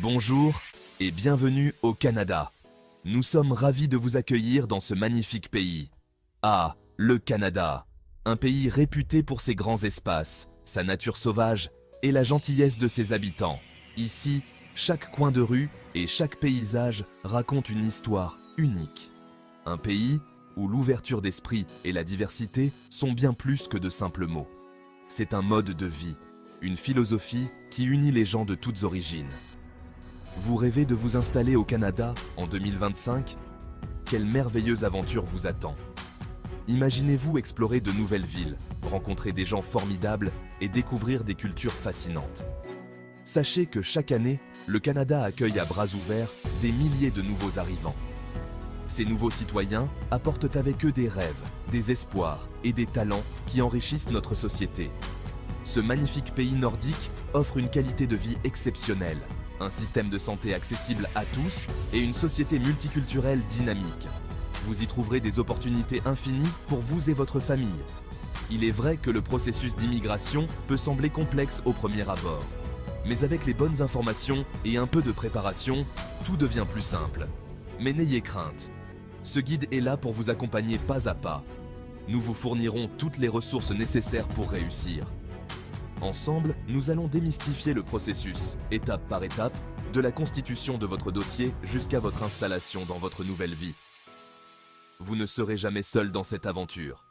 Bonjour et bienvenue au Canada. Nous sommes ravis de vous accueillir dans ce magnifique pays. Ah, le Canada, un pays réputé pour ses grands espaces, sa nature sauvage et la gentillesse de ses habitants. Ici, chaque coin de rue et chaque paysage raconte une histoire unique. Un pays où l'ouverture d'esprit et la diversité sont bien plus que de simples mots. C'est un mode de vie, une philosophie qui unit les gens de toutes origines. Vous rêvez de vous installer au Canada en 2025? Quelle merveilleuse aventure vous attend! Imaginez-vous explorer de nouvelles villes, rencontrer des gens formidables et découvrir des cultures fascinantes. Sachez que chaque année, le Canada accueille à bras ouverts des milliers de nouveaux arrivants. Ces nouveaux citoyens apportent avec eux des rêves, des espoirs et des talents qui enrichissent notre société. Ce magnifique pays nordique offre une qualité de vie exceptionnelle, un système de santé accessible à tous et une société multiculturelle dynamique. Vous y trouverez des opportunités infinies pour vous et votre famille. Il est vrai que le processus d'immigration peut sembler complexe au premier abord. Mais avec les bonnes informations et un peu de préparation, tout devient plus simple. Mais n'ayez crainte. Ce guide est là pour vous accompagner pas à pas. Nous vous fournirons toutes les ressources nécessaires pour réussir. Ensemble, nous allons démystifier le processus, étape par étape, de la constitution de votre dossier jusqu'à votre installation dans votre nouvelle vie. Vous ne serez jamais seul dans cette aventure.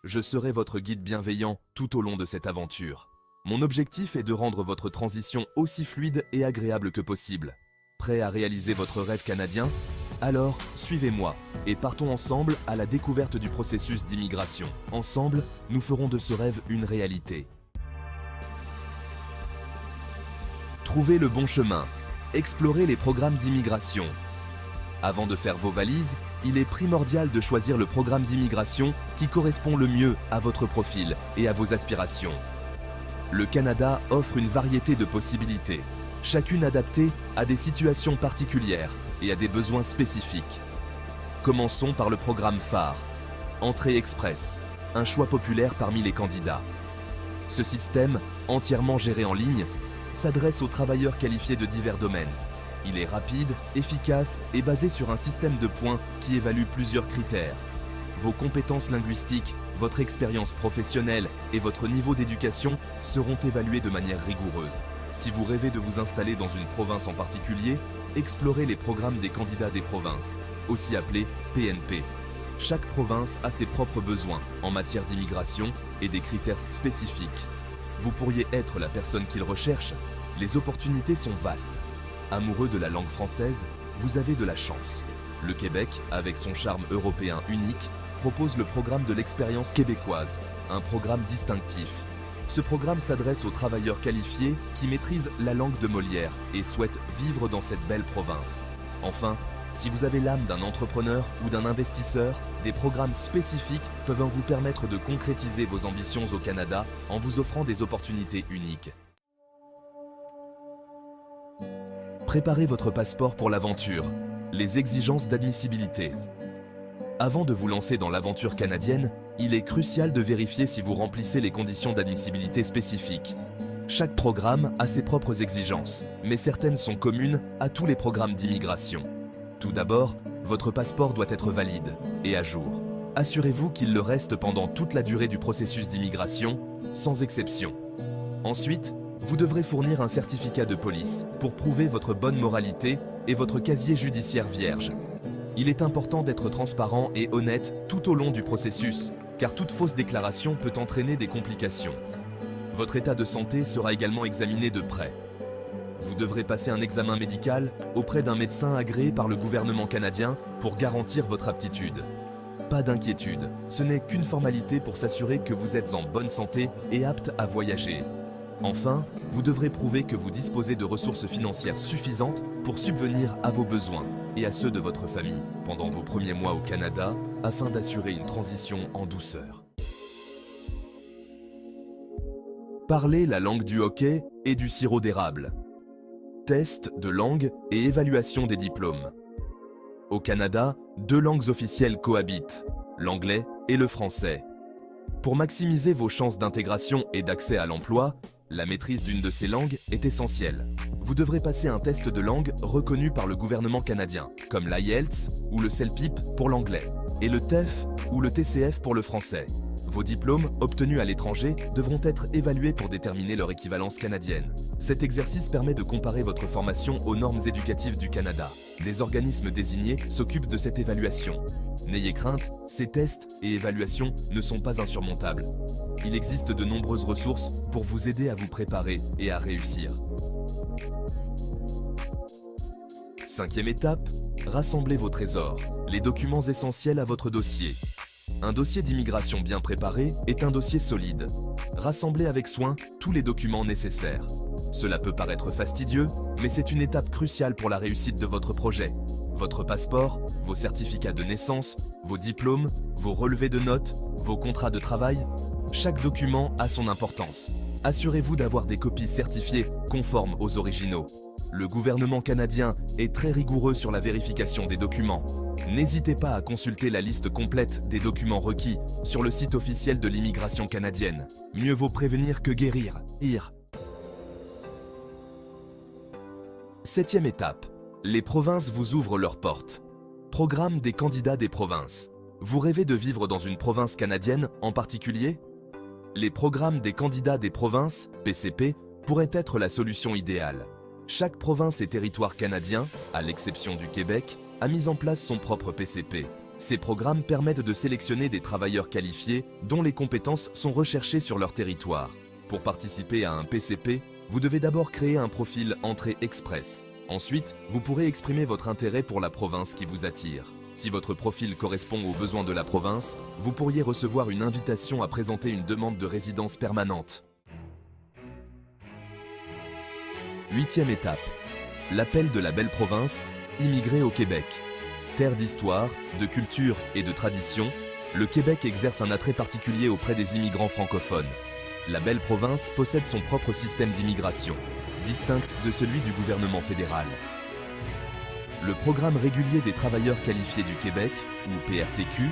Je serai votre guide bienveillant tout au long de cette aventure. Mon objectif est de rendre votre transition aussi fluide et agréable que possible. Prêt à réaliser votre rêve canadien? Alors, suivez-moi et partons ensemble à la découverte du processus d'immigration. Ensemble, nous ferons de ce rêve une réalité. Trouvez le bon chemin. Explorez les programmes d'immigration. Avant de faire vos valises, il est primordial de choisir le programme d'immigration qui correspond le mieux à votre profil et à vos aspirations. Le Canada offre une variété de possibilités, chacune adaptée à des situations particulières et à des besoins spécifiques. Commençons par le programme phare, Entrée Express, un choix populaire parmi les candidats. Ce système, entièrement géré en ligne, s'adresse aux travailleurs qualifiés de divers domaines. Il est rapide, efficace et basé sur un système de points qui évalue plusieurs critères. Vos compétences linguistiques, votre expérience professionnelle et votre niveau d'éducation seront évalués de manière rigoureuse. Si vous rêvez de vous installer dans une province en particulier, explorez les programmes des candidats des provinces, aussi appelés PNP. Chaque province a ses propres besoins en matière d'immigration et des critères spécifiques. Vous pourriez être la personne qu'ils recherchent. Les opportunités sont vastes. Amoureux de la langue française, vous avez de la chance. Le Québec, avec son charme européen unique, propose le programme de l'expérience québécoise, un programme distinctif. Ce programme s'adresse aux travailleurs qualifiés qui maîtrisent la langue de Molière et souhaitent vivre dans cette belle province. Enfin, si vous avez l'âme d'un entrepreneur ou d'un investisseur, des programmes spécifiques peuvent vous permettre de concrétiser vos ambitions au Canada en vous offrant des opportunités uniques. Préparez votre passeport pour l'aventure. Les exigences d'admissibilité. Avant de vous lancer dans l'aventure canadienne, il est crucial de vérifier si vous remplissez les conditions d'admissibilité spécifiques. Chaque programme a ses propres exigences, mais certaines sont communes à tous les programmes d'immigration. Tout d'abord, votre passeport doit être valide et à jour. Assurez-vous qu'il le reste pendant toute la durée du processus d'immigration, sans exception. Ensuite, vous devrez fournir un certificat de police pour prouver votre bonne moralité et votre casier judiciaire vierge. Il est important d'être transparent et honnête tout au long du processus, car toute fausse déclaration peut entraîner des complications. Votre état de santé sera également examiné de près. Vous devrez passer un examen médical auprès d'un médecin agréé par le gouvernement canadien pour garantir votre aptitude. Pas d'inquiétude, ce n'est qu'une formalité pour s'assurer que vous êtes en bonne santé et apte à voyager. Enfin, vous devrez prouver que vous disposez de ressources financières suffisantes pour subvenir à vos besoins et à ceux de votre famille pendant vos premiers mois au Canada afin d'assurer une transition en douceur. Parlez la langue du hockey et du sirop d'érable. Test de langue et évaluation des diplômes. Au Canada, 2 langues officielles cohabitent, l'anglais et le français. Pour maximiser vos chances d'intégration et d'accès à l'emploi, La maîtrise d'une de ces langues est essentielle. Vous devrez passer un test de langue reconnu par le gouvernement canadien, comme l'IELTS ou le CELPIP pour l'anglais, et le TEF ou le TCF pour le français. Vos diplômes, obtenus à l'étranger, devront être évalués pour déterminer leur équivalence canadienne. Cet exercice permet de comparer votre formation aux normes éducatives du Canada. Des organismes désignés s'occupent de cette évaluation. N'ayez crainte, ces tests et évaluations ne sont pas insurmontables. Il existe de nombreuses ressources pour vous aider à vous préparer et à réussir. 5e étape, rassemblez vos trésors, les documents essentiels à votre dossier. Un dossier d'immigration bien préparé est un dossier solide. Rassemblez avec soin tous les documents nécessaires. Cela peut paraître fastidieux, mais c'est une étape cruciale pour la réussite de votre projet. Votre passeport, vos certificats de naissance, vos diplômes, vos relevés de notes, vos contrats de travail, chaque document a son importance. Assurez-vous d'avoir des copies certifiées conformes aux originaux. Le gouvernement canadien est très rigoureux sur la vérification des documents. N'hésitez pas à consulter la liste complète des documents requis sur le site officiel de l'immigration canadienne. Mieux vaut prévenir que guérir. 7e étape. Les provinces vous ouvrent leurs portes. Programme des candidats des provinces. Vous rêvez de vivre dans une province canadienne en particulier? Les programmes des candidats des provinces, PCP, pourraient être la solution idéale. Chaque province et territoire canadien, à l'exception du Québec, a mis en place son propre PCP. Ces programmes permettent de sélectionner des travailleurs qualifiés dont les compétences sont recherchées sur leur territoire. Pour participer à un PCP, vous devez d'abord créer un profil Entrée Express. Ensuite, vous pourrez exprimer votre intérêt pour la province qui vous attire. Si votre profil correspond aux besoins de la province, vous pourriez recevoir une invitation à présenter une demande de résidence permanente. 8e étape. L'appel de la belle province, immigrer au Québec. Terre d'histoire, de culture et de tradition, le Québec exerce un attrait particulier auprès des immigrants francophones. La belle province possède son propre système d'immigration, distinct de celui du gouvernement fédéral. Le programme régulier des travailleurs qualifiés du Québec, ou PRTQ,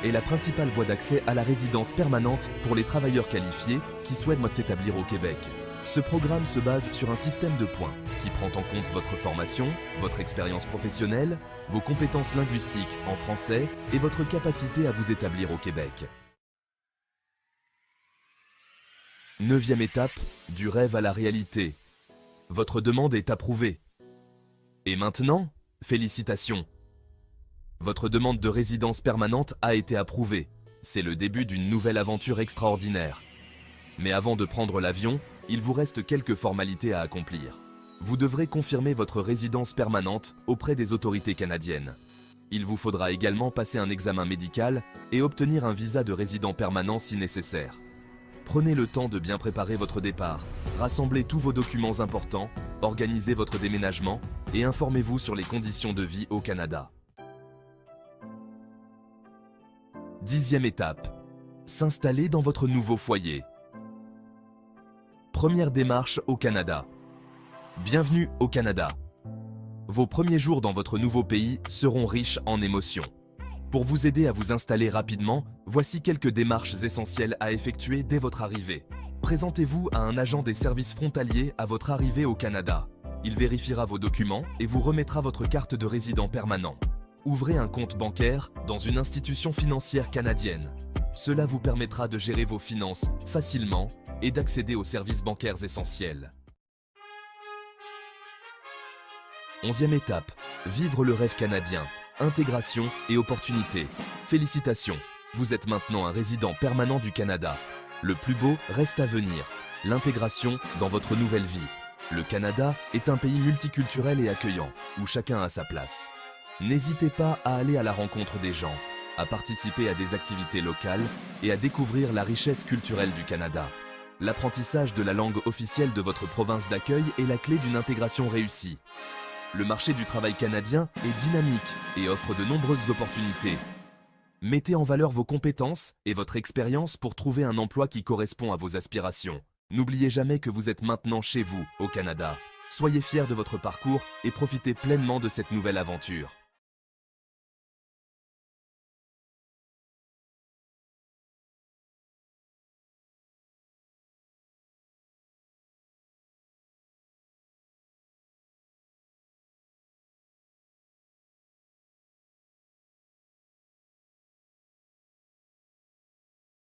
est la principale voie d'accès à la résidence permanente pour les travailleurs qualifiés qui souhaitent s'établir au Québec. Ce programme se base sur un système de points qui prend en compte votre formation, votre expérience professionnelle, vos compétences linguistiques en français et votre capacité à vous établir au Québec. 9e étape, du rêve à la réalité. Votre demande est approuvée. Et maintenant, félicitations! Votre demande de résidence permanente a été approuvée. C'est le début d'une nouvelle aventure extraordinaire. Mais avant de prendre l'avion, il vous reste quelques formalités à accomplir. Vous devrez confirmer votre résidence permanente auprès des autorités canadiennes. Il vous faudra également passer un examen médical et obtenir un visa de résident permanent si nécessaire. Prenez le temps de bien préparer votre départ, rassemblez tous vos documents importants, organisez votre déménagement et informez-vous sur les conditions de vie au Canada. 10e étape. S'installer dans votre nouveau foyer. Première démarche au Canada. Bienvenue au Canada. Vos premiers jours dans votre nouveau pays seront riches en émotions. Pour vous aider à vous installer rapidement, voici quelques démarches essentielles à effectuer dès votre arrivée. Présentez-vous à un agent des services frontaliers à votre arrivée au Canada. Il vérifiera vos documents et vous remettra votre carte de résident permanent. Ouvrez un compte bancaire dans une institution financière canadienne. Cela vous permettra de gérer vos finances facilement et d'accéder aux services bancaires essentiels. 11e étape, vivre le rêve canadien, intégration et opportunités. Félicitations, vous êtes maintenant un résident permanent du Canada. Le plus beau reste à venir, l'intégration dans votre nouvelle vie. Le Canada est un pays multiculturel et accueillant, où chacun a sa place. N'hésitez pas à aller à la rencontre des gens, à participer à des activités locales et à découvrir la richesse culturelle du Canada. L'apprentissage de la langue officielle de votre province d'accueil est la clé d'une intégration réussie. Le marché du travail canadien est dynamique et offre de nombreuses opportunités. Mettez en valeur vos compétences et votre expérience pour trouver un emploi qui correspond à vos aspirations. N'oubliez jamais que vous êtes maintenant chez vous, au Canada. Soyez fiers de votre parcours et profitez pleinement de cette nouvelle aventure.